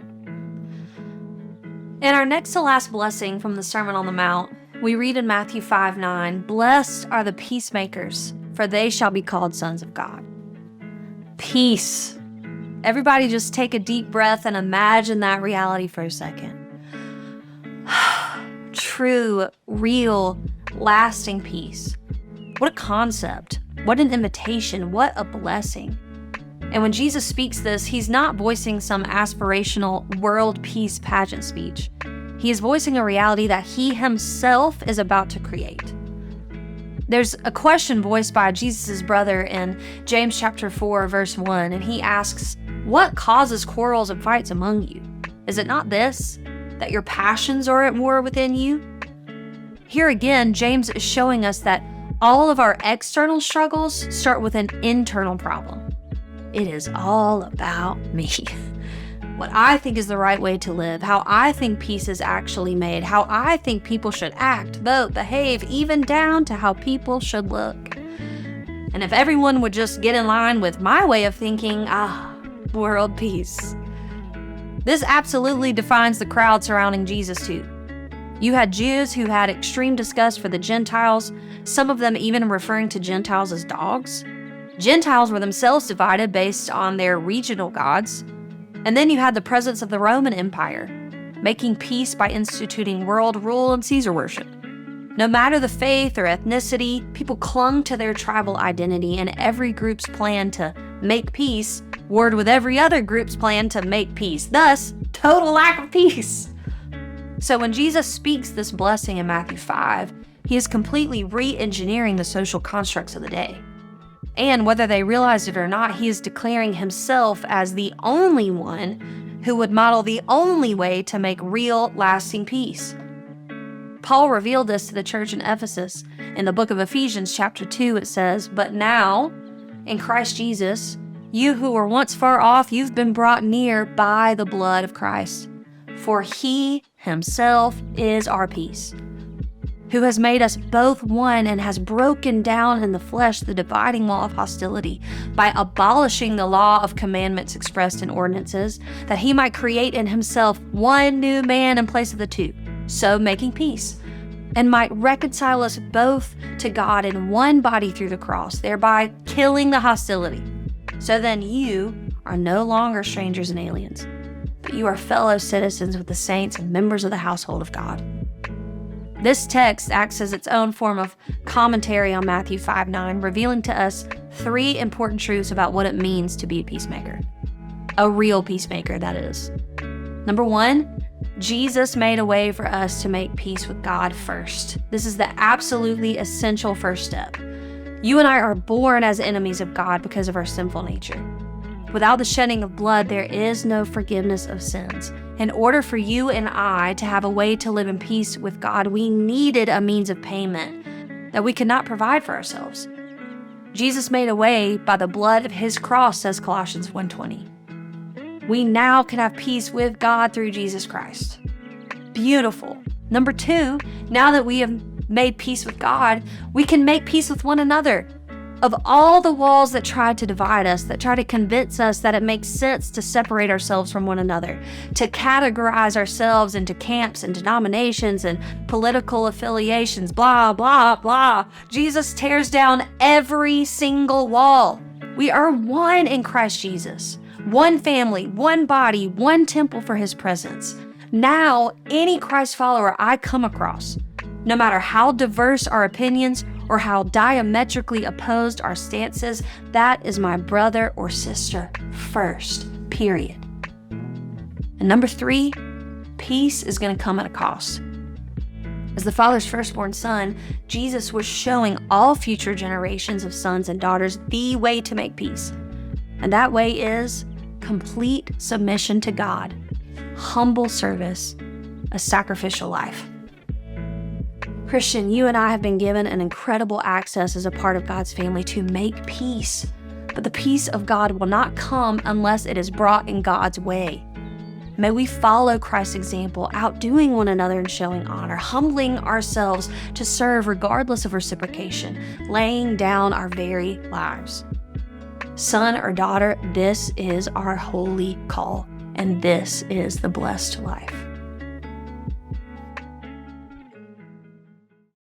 In our next to last blessing from the Sermon on the Mount, we read in Matthew 5:9, "Blessed are the peacemakers, for they shall be called sons of God." Peace. Everybody just take a deep breath and imagine that reality for a second. True, real, lasting peace. What a concept. What an invitation. What a blessing. And when Jesus speaks this, he's not voicing some aspirational world peace pageant speech. He is voicing a reality that he himself is about to create. There's a question voiced by Jesus' brother in James chapter 4, verse 1, and he asks, "What causes quarrels and fights among you? Is it not this, that your passions are at war within you?" Here again, James is showing us that all of our external struggles start with an internal problem. It is all about me. What I think is the right way to live, how I think peace is actually made, how I think people should act, vote, behave, even down to how people should look. And if everyone would just get in line with my way of thinking, world peace. This absolutely defines the crowd surrounding Jesus too. You had Jews who had extreme disgust for the Gentiles, some of them even referring to Gentiles as dogs. Gentiles were themselves divided based on their regional gods. And then you had the presence of the Roman Empire, making peace by instituting world rule and Caesar worship. No matter the faith or ethnicity, people clung to their tribal identity, and every group's plan to make peace warred with every other group's plan to make peace. Thus, total lack of peace. So when Jesus speaks this blessing in Matthew 5, he is completely re-engineering the social constructs of the day. And whether they realized it or not, he is declaring himself as the only one who would model the only way to make real, lasting peace. Paul revealed this to the church in Ephesus. In the book of Ephesians, chapter 2, it says, "But now, in Christ Jesus, you who were once far off, you've been brought near by the blood of Christ. For he himself is our peace, who has made us both one and has broken down in the flesh the dividing wall of hostility by abolishing the law of commandments expressed in ordinances, that he might create in himself one new man in place of the two, so making peace, and might reconcile us both to God in one body through the cross, thereby killing the hostility. So then you are no longer strangers and aliens, but you are fellow citizens with the saints and members of the household of God." This text acts as its own form of commentary on Matthew 5:9, revealing to us three important truths about what it means to be a peacemaker. A real peacemaker, that is. Number one, Jesus made a way for us to make peace with God first. This is the absolutely essential first step. You and I are born as enemies of God because of our sinful nature. Without the shedding of blood, there is no forgiveness of sins. In order for you and I to have a way to live in peace with God, we needed a means of payment that we could not provide for ourselves. Jesus made a way by the blood of his cross, says Colossians 1:20. We now can have peace with God through Jesus Christ. Beautiful. Number two, now that we have made peace with God, we can make peace with one another. Of all the walls that try to divide us, that try to convince us that it makes sense to separate ourselves from one another, to categorize ourselves into camps and denominations and political affiliations, blah, blah, blah, Jesus tears down every single wall. We are one in Christ Jesus, one family, one body, one temple for his presence. Now, any Christ follower I come across, no matter how diverse our opinions or how diametrically opposed our stances, that is my brother or sister first, period. And number three, peace is going to come at a cost. As the Father's firstborn son, Jesus was showing all future generations of sons and daughters the way to make peace. And that way is complete submission to God, humble service, a sacrificial life. Christian, you and I have been given an incredible access as a part of God's family to make peace. But the peace of God will not come unless it is brought in God's way. May we follow Christ's example, outdoing one another and showing honor, humbling ourselves to serve regardless of reciprocation, laying down our very lives. Son or daughter, this is our holy call, and this is the blessed life.